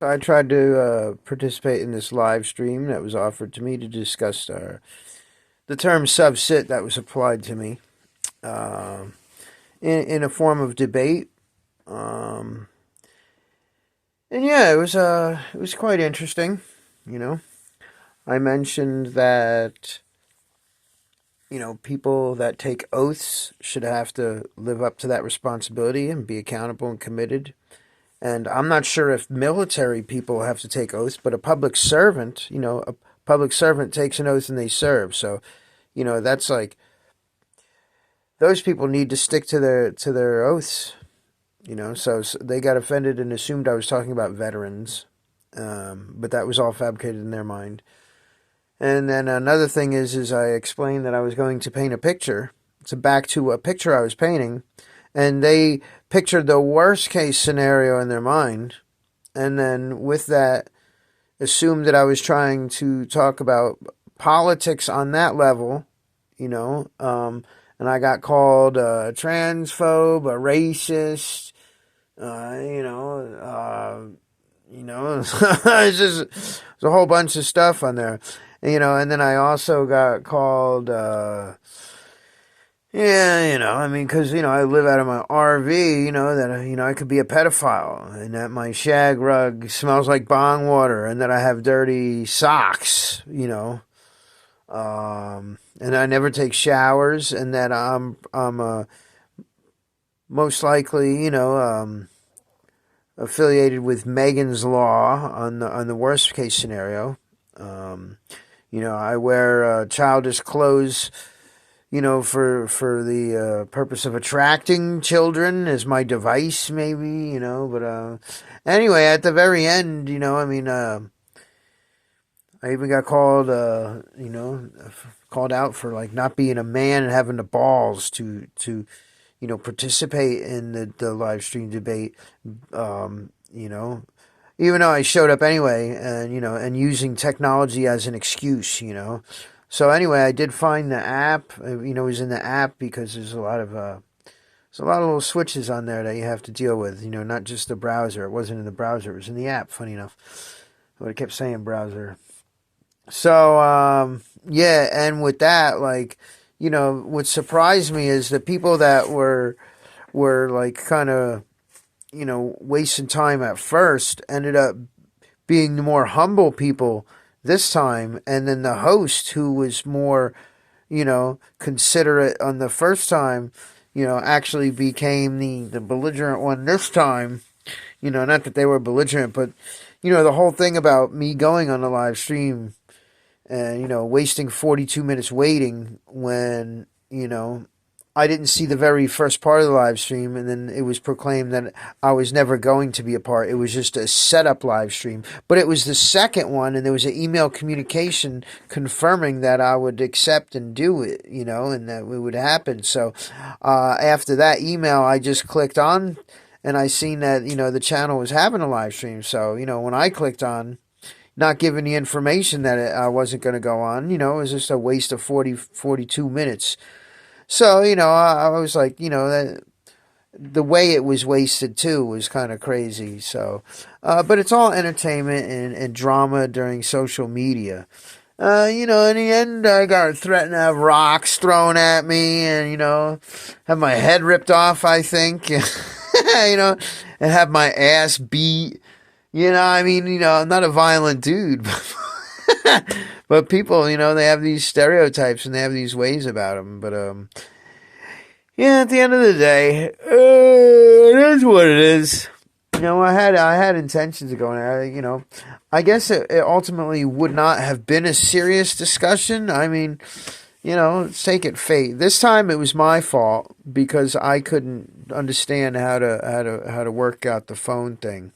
So I tried to participate in this live stream that was offered to me to discuss the term sovcit that was applied to me uh, in a form of debate. Um, and yeah, it was quite interesting. You know, I mentioned that people that take oaths should have to live up to that responsibility and be accountable and committed. And I'm not sure if military people have to take oaths, but a public servant, a public servant takes an oath and they serve. So, that's like those people need to stick to their oaths. So they got offended and assumed I was talking about veterans, but that was all fabricated in their mind. And then another thing is I explained that I was going to paint a picture. It's back to a picture I was painting, and they pictured the worst case scenario in their mind, and then with that assumed that I was trying to talk about politics on that level, and I got called a transphobe, a racist, it's just there's a whole bunch of stuff on there, and then I also got called. Yeah, because, I live out of my RV, that, I could be a pedophile, and that my shag rug smells like bong water, and that I have dirty socks, and I never take showers, and that I'm most likely, affiliated with Megan's Law on the worst case scenario. I wear childish clothes, for the purpose of attracting children as my device, maybe, but anyway, at the very end, I even got called, called out for, like, not being a man and having the balls to participate in the live stream debate, even though I showed up anyway, and using technology as an excuse, So anyway, I did find the app. It was in the app because there's a lot of little switches on there that you have to deal with. Not just the browser. It wasn't in the browser. It was in the app. Funny enough, but I kept saying browser. So yeah, and with that, like, what surprised me is the people that were like kind of wasting time at first ended up being the more humble people this time, and then the host, who was more, considerate on the first time, actually became the belligerent one this time. Not that they were belligerent, but, the whole thing about me going on the live stream and, wasting 42 minutes waiting when, I didn't see the very first part of the live stream, and then it was proclaimed that I was never going to be a part. It was just a setup live stream. But it was the second one, and there was an email communication confirming that I would accept and do it, and that it would happen. So after that email, I just clicked on, and I seen that, the channel was having a live stream. So, when I clicked on, not given the information that I wasn't going to go on, it was just a waste of 42 minutes. So, I was like, that the way it was wasted too was kind of crazy. So, but it's all entertainment and drama during social media. In the end, I got threatened to have rocks thrown at me and, have my head ripped off, I think, and have my ass beat. I'm not a violent dude, but people, they have these stereotypes and they have these ways about them. But, yeah, at the end of the day, it is what it is. I had intentions of going there. I guess it ultimately would not have been a serious discussion. I mean, let's take it fate. This time it was my fault because I couldn't understand how to work out the phone thing.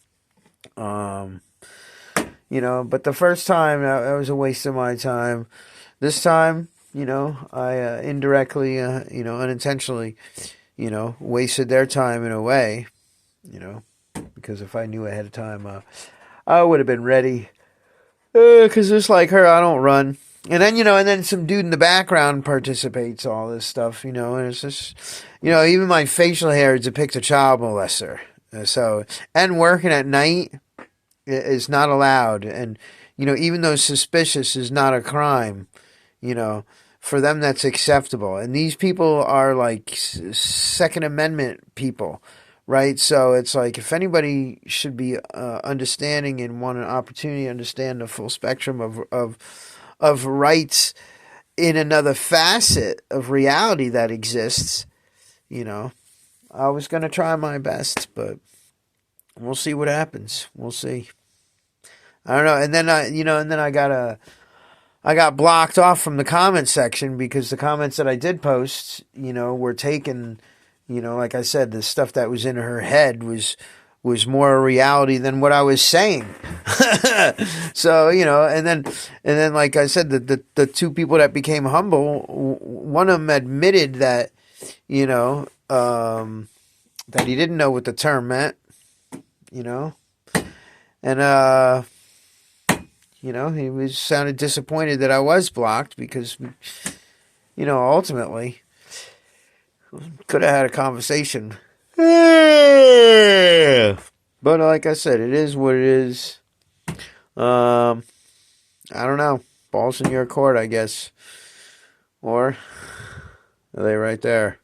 But the first time that was a waste of my time. This time, I indirectly, unintentionally, wasted their time in a way, because if I knew ahead of time, I would have been ready. Because just like her, I don't run. And then, and then some dude in the background participates, all this stuff, and it's just, even my facial hair depicts a child molester. So, and working at night, is not allowed. And, even though suspicious is not a crime, you know, for them that's acceptable. And these people are like Second Amendment people, right? So it's like if anybody should be understanding and want an opportunity to understand the full spectrum of rights in another facet of reality that exists, I was going to try my best, but we'll see what happens. We'll see. I don't know. And then I got blocked off from the comment section because the comments that I did post, were taken, like I said, the stuff that was in her head was more a reality than what I was saying. So, and then like I said, the two people that became humble, one of them admitted that, that he didn't know what the term meant, and he sounded disappointed that I was blocked because, ultimately could have had a conversation. But like I said, it is what it is. I don't know. Balls in your court, I guess. Or are they right there?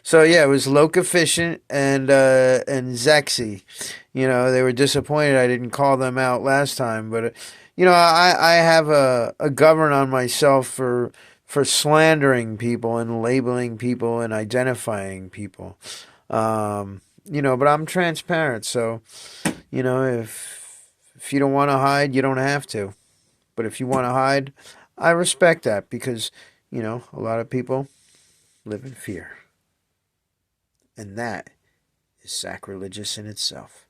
So yeah, it was Lokificent and Zexy. They were disappointed I didn't call them out last time, but I have a govern on myself for slandering people and labeling people and identifying people. But I'm transparent, so if you don't want to hide, you don't have to. But if you want to hide, I respect that because a lot of people live in fear. And that is sacrilegious in itself.